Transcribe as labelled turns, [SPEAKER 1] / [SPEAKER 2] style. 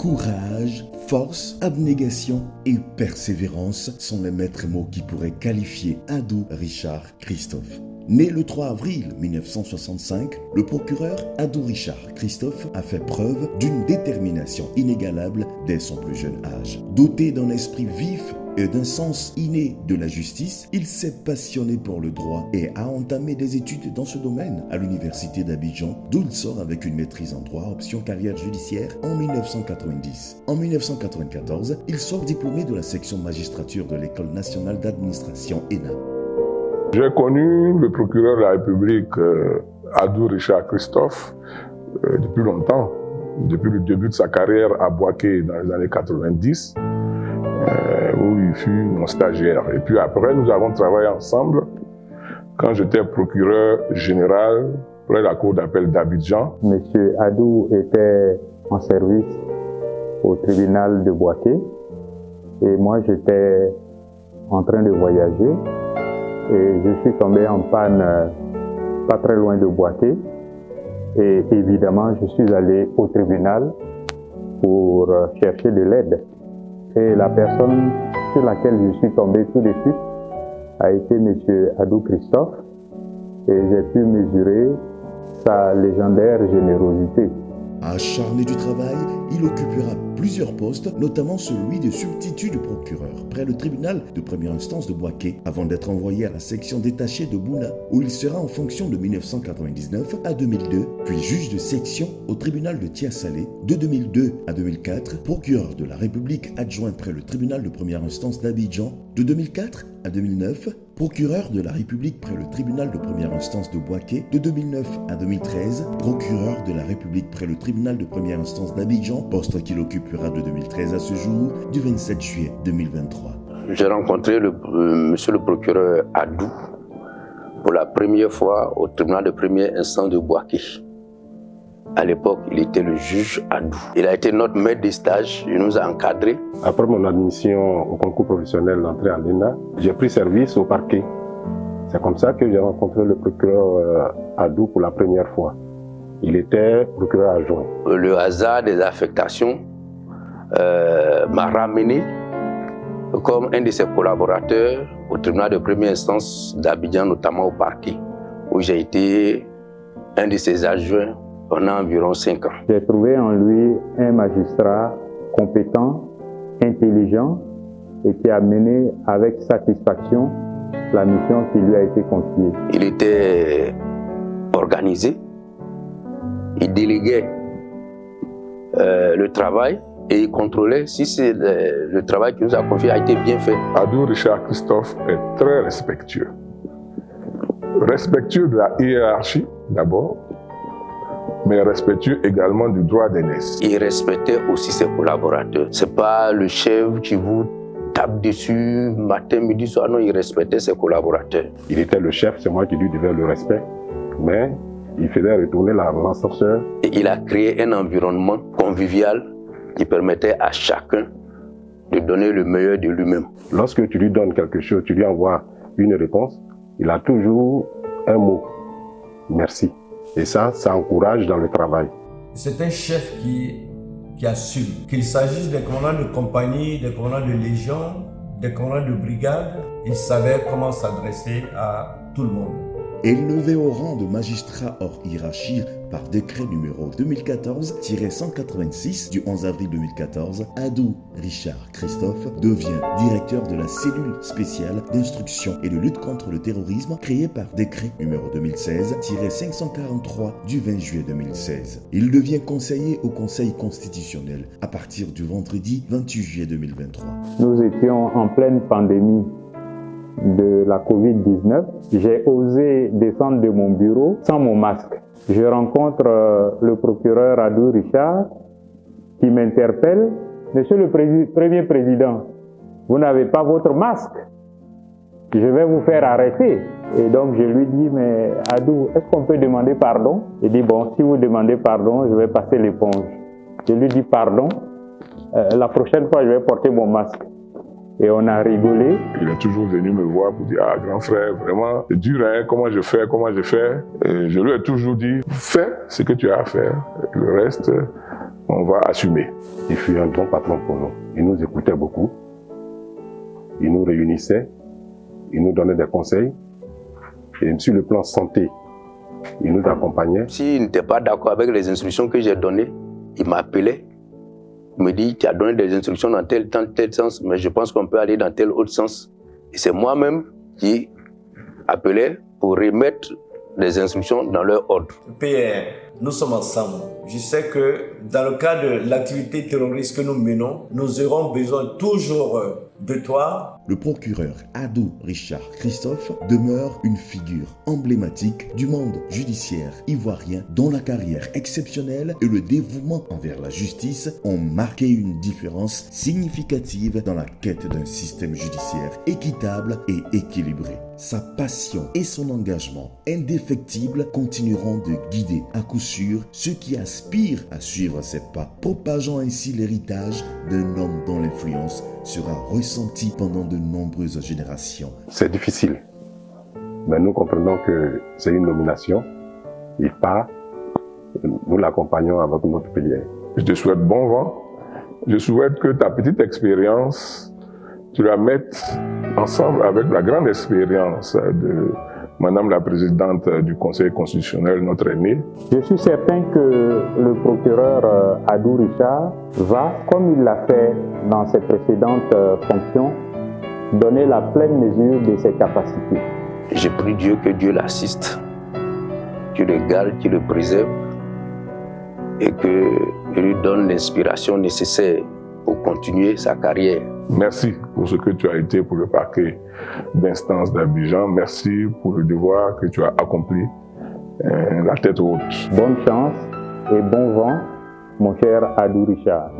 [SPEAKER 1] Courage, force, abnégation et persévérance sont les maîtres mots qui pourraient qualifier Adou Richard Christophe. Né le 3 avril 1965, le procureur Adou Richard Christophe a fait preuve d'une détermination inégalable dès son plus jeune âge. Doté d'un esprit vif et d'un sens inné de la justice, il s'est passionné pour le droit et a entamé des études dans ce domaine à l'université d'Abidjan, d'où il sort avec une maîtrise en droit option carrière judiciaire en 1990. En 1994, il sort diplômé de la section magistrature de l'École nationale d'administration ENA.
[SPEAKER 2] J'ai connu le procureur de la République, Adou Richard Christophe, depuis longtemps, depuis le début de sa carrière à Bouaké dans les années 90, où il fut mon stagiaire. Et puis après, nous avons travaillé ensemble quand j'étais procureur général près de la cour d'appel d'Abidjan.
[SPEAKER 3] Monsieur Adou était en service au tribunal de Bouaké et moi j'étais en train de voyager. Et je suis tombé en panne pas très loin de Bouaké. Et évidemment, je suis allé au tribunal pour chercher de l'aide. Et la personne sur laquelle je suis tombé tout de suite a été M. Adou Christophe. Et j'ai pu mesurer sa légendaire générosité.
[SPEAKER 1] Acharné du travail, il occupera plusieurs postes, notamment celui de substitut du procureur près le tribunal de première instance de Bouaké, avant d'être envoyé à la section détachée de Bouna, où il sera en fonction de 1999 à 2002, puis juge de section au tribunal de Tiasalé de 2002 à 2004, procureur de la République adjoint près le tribunal de première instance d'Abidjan de 2004 à 2009, procureur de la République près le tribunal de première instance de Bouaké de 2009 à 2013, procureur de la République près le tribunal de première instance d'Abidjan, poste qu'il occupera de 2013 à ce jour, du 27 juillet 2023.
[SPEAKER 4] J'ai rencontré monsieur le procureur Adou pour la première fois au tribunal de première instance de Bouaké. À l'époque, il était le juge Adou. Il a été notre maître de stage, il nous a encadrés.
[SPEAKER 5] Après mon admission au concours professionnel d'entrée à l'ENA, j'ai pris service au parquet. C'est comme ça que j'ai rencontré le procureur Adou pour la première fois. Il était procureur adjoint.
[SPEAKER 4] Le hasard des affectations m'a ramené comme un de ses collaborateurs au tribunal de première instance d'Abidjan, notamment au parquet, où j'ai été un de ses adjoints pendant environ 5 ans.
[SPEAKER 3] J'ai trouvé en lui un magistrat compétent, intelligent et qui a mené avec satisfaction la mission qui lui a été confiée.
[SPEAKER 4] Il était organisé, il déléguait le travail et il contrôlait si le travail qu'il nous a confié a été bien fait.
[SPEAKER 2] Adou Richard Christophe est très respectueux. Respectueux de la hiérarchie d'abord, mais respectueux également du droit d'aînesse.
[SPEAKER 4] Il respectait aussi ses collaborateurs. C'est pas le chef qui vous tape dessus matin, midi, soir. Non, il respectait ses collaborateurs.
[SPEAKER 5] Il était le chef, c'est moi qui lui devais le respect, mais il faisait retourner l'ascenseur.
[SPEAKER 4] Et il a créé un environnement convivial qui permettait à chacun de donner le meilleur de lui-même.
[SPEAKER 5] Lorsque tu lui donnes quelque chose, tu lui envoies une réponse, il a toujours un mot. Merci. Et ça encourage dans le travail.
[SPEAKER 6] C'est un chef qui assume. Qu'il s'agisse des commandants de compagnie, des commandants de légion, des commandants de brigade, il savait comment s'adresser à tout le monde.
[SPEAKER 1] Élevé au rang de magistrat hors hiérarchie par décret numéro 2014-186 du 11 avril 2014, Adou Richard Christophe devient directeur de la cellule spéciale d'instruction et de lutte contre le terrorisme créée par décret numéro 2016-543 du 20 juillet 2016. Il devient conseiller au Conseil constitutionnel à partir du vendredi 28 juillet 2023.
[SPEAKER 3] Nous étions en pleine pandémie de la Covid-19, j'ai osé descendre de mon bureau sans mon masque. Je rencontre le procureur Adou Richard qui m'interpelle. Monsieur le Premier Président, vous n'avez pas votre masque. Je vais vous faire arrêter. Et donc je lui dis, mais Adou, est-ce qu'on peut demander pardon? Il dit, bon, si vous demandez pardon, je vais passer l'éponge. Je lui dis, pardon, la prochaine fois je vais porter mon masque. Et on a rigolé.
[SPEAKER 2] Il est toujours venu me voir pour dire, ah grand frère, vraiment, c'est dur, hein, comment je fais. Et je lui ai toujours dit, fais ce que tu as à faire. Le reste, on va assumer.
[SPEAKER 5] Il fut un bon patron pour nous. Il nous écoutait beaucoup. Il nous réunissait. Il nous donnait des conseils. Et sur le plan santé, il nous accompagnait.
[SPEAKER 4] S'il n'était pas d'accord avec les instructions que j'ai données, il m'appelait. Il me dit, tu as donné des instructions dans tel sens, mais je pense qu'on peut aller dans tel autre sens. Et c'est moi-même qui appelais pour remettre les instructions dans leur ordre.
[SPEAKER 6] PR, nous sommes ensemble. Je sais que dans le cadre de l'activité terroriste que nous menons, nous aurons besoin toujours de toi.
[SPEAKER 1] Le procureur Adou Richard Christophe demeure une figure emblématique du monde judiciaire ivoirien dont la carrière exceptionnelle et le dévouement envers la justice ont marqué une différence significative dans la quête d'un système judiciaire équitable et équilibré. Sa passion et son engagement indéfectible continueront de guider à coup sûr ceux qui aspirent à suivre ses pas, propageant ainsi l'héritage d'un homme dont l'influence sera ressentie pendant de nombreuses générations.
[SPEAKER 5] C'est difficile, mais nous comprenons que c'est une nomination. Il part, nous l'accompagnons avec notre prière.
[SPEAKER 2] Je te souhaite bon vent. Je souhaite que ta petite expérience, tu la mettes ensemble avec la grande expérience de Madame la Présidente du Conseil constitutionnel, notre aînée.
[SPEAKER 3] Je suis certain que le procureur Adou Richard va, comme il l'a fait dans ses précédentes fonctions, donner la pleine mesure de ses capacités.
[SPEAKER 4] J'ai prie Dieu que Dieu l'assiste, qu'il le garde, qu'il le préserve et qu'il lui donne l'inspiration nécessaire pour continuer sa carrière.
[SPEAKER 2] Merci pour ce que tu as été pour le parquet d'instance d'Abidjan. Merci pour le devoir que tu as accompli, la tête haute.
[SPEAKER 3] Bonne chance et bon vent, mon cher Adou Richard.